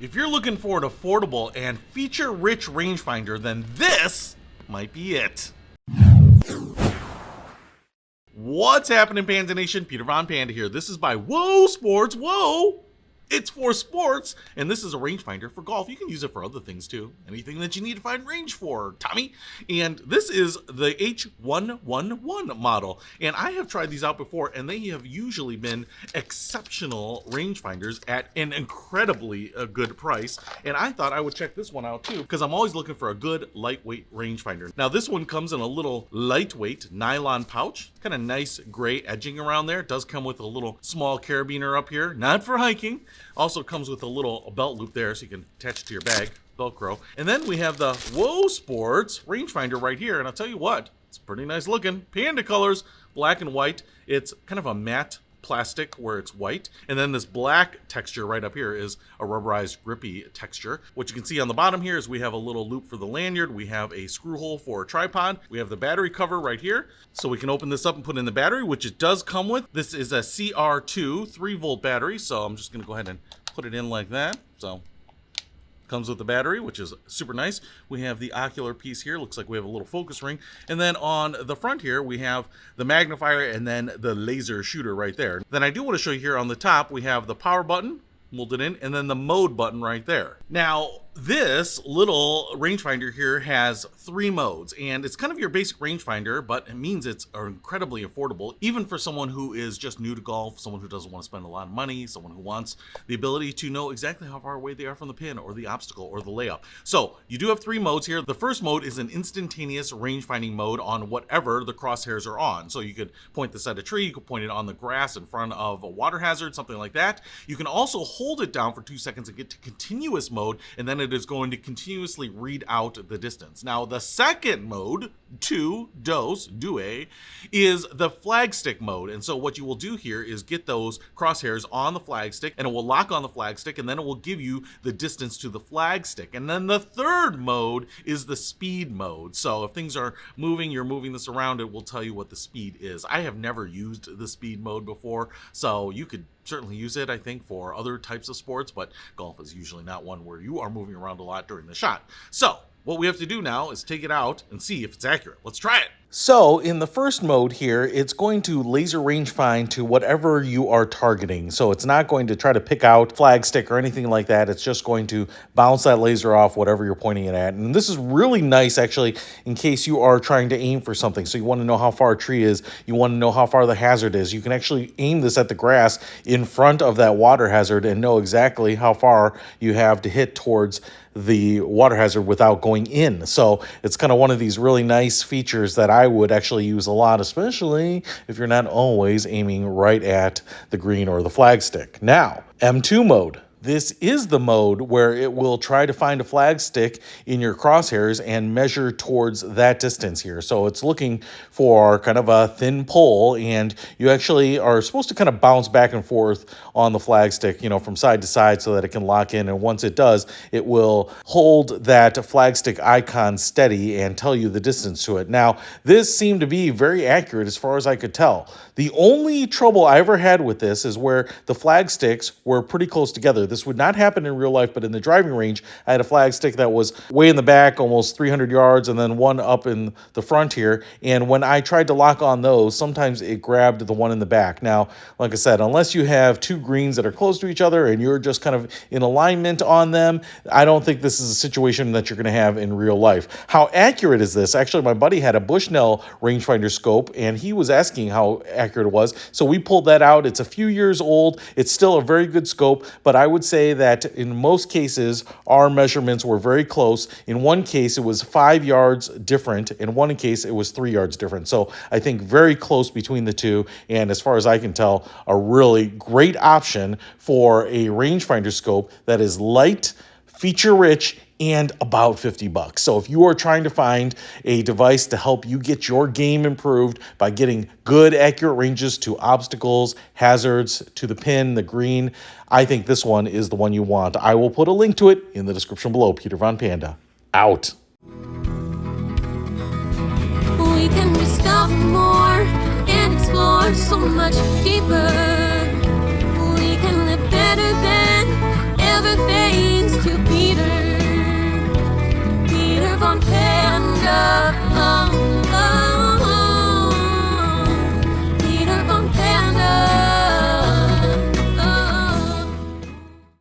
If you're looking for an affordable and feature-rich rangefinder, then this might be it. What's happening, Panda Nation? Peter Von Panda here. This is by WOSPORTS. Whoa! It's for sports, and this is a rangefinder for golf. You can use it for other things too. Anything that you need to find range for, Tommy. And this is the H111 model. And I have tried these out before, and they have usually been exceptional rangefinders at an incredibly good price. And I thought I would check this one out too, because I'm always looking for a good lightweight rangefinder. Now this one comes in a little lightweight nylon pouch, kind of nice gray edging around there. It does come with a little small carabiner up here, not for hiking. Also comes with a little belt loop there so you can attach it to your bag, Velcro. And then we have the WOSPORTS rangefinder right here. And I'll tell you what, it's pretty nice looking. Panda colors, black and white. It's kind of a matte plastic where it's white. And then this black texture right up here is a rubberized grippy texture. What you can see on the bottom here is we have a little loop for the lanyard. We have a screw hole for a tripod. We have the battery cover right here. So we can open this up and put in the battery, which it does come with. This is a CR2 3-volt battery. So I'm just going to go ahead and put it in like that. So comes with the battery, which is super nice. We have the ocular piece here. Looks like we have a little focus ring. And then on the front here, we have the magnifier and then the laser shooter right there. Then I do want to show you here on the top, we have the power button molded in, and then the mode button right there. Now, this little rangefinder here has 3 modes, and it's kind of your basic rangefinder, but it means it's incredibly affordable, even for someone who is just new to golf, someone who doesn't want to spend a lot of money, someone who wants the ability to know exactly how far away they are from the pin or the obstacle or the layup. So you do have 3 modes here. The first mode is an instantaneous rangefinding mode on whatever the crosshairs are on. So you could point this at a tree, you could point it on the grass in front of a water hazard, something like that. You can also hold it down for 2 seconds and get to continuous mode, and then it is going to continuously read out the distance. Now, the second mode, 2, due, is the flag stick mode. And so what you will do here is get those crosshairs on the flag stick, and it will lock on the flag stick, and then it will give you the distance to the flag stick. And then the third mode is the speed mode. So if things are moving, you're moving this around, it will tell you what the speed is. I have never used the speed mode before, so you could certainly use it, I think, for other types of sports, but golf is usually not one where you are moving around a lot during the shot. So what we have to do now is take it out and see if it's accurate. Let's try it. So in the first mode here, it's going to laser range find to whatever you are targeting. So it's not going to try to pick out flag stick or anything like that. It's just going to bounce that laser off whatever you're pointing it at. And this is really nice, actually, in case you are trying to aim for something. So you want to know how far a tree is. You want to know how far the hazard is. You can actually aim this at the grass in front of that water hazard and know exactly how far you have to hit towards the water hazard without going in. So it's kind of one of these really nice features that I would actually use a lot, especially if you're not always aiming right at the green or the flag stick. Now, M2 mode. This is the mode where it will try to find a flag stick in your crosshairs and measure towards that distance here. So it's looking for kind of a thin pole, and you actually are supposed to kind of bounce back and forth on the flag stick, you know, from side to side so that it can lock in. And once it does, it will hold that flag stick icon steady and tell you the distance to it. Now, this seemed to be very accurate as far as I could tell. The only trouble I ever had with this is where the flag sticks were pretty close together. This would not happen in real life, but in the driving range, I had a flag stick that was way in the back, almost 300 yards, and then one up in the front here. And when I tried to lock on those, sometimes it grabbed the one in the back. Now, like I said, unless you have 2 greens that are close to each other and you're just kind of in alignment on them, I don't think this is a situation that you're going to have in real life. How accurate is this? Actually, my buddy had a Bushnell rangefinder scope, and he was asking how accurate it was. So we pulled that out. It's a few years old. It's still a very good scope, but I would say that in most cases, our measurements were very close. In one case, it was 5 yards different. In one case, it was 3 yards different. So I think very close between the two. And as far as I can tell, a really great option for a rangefinder scope that is light, feature-rich, and about $50. So if you are trying to find a device to help you get your game improved by getting good, accurate ranges to obstacles, hazards, to the pin, the green, I think this one is the one you want. I will put a link to it in the description below. Peter Von Panda, out. We can discover more and explore so much deeper. We can live better than ever think.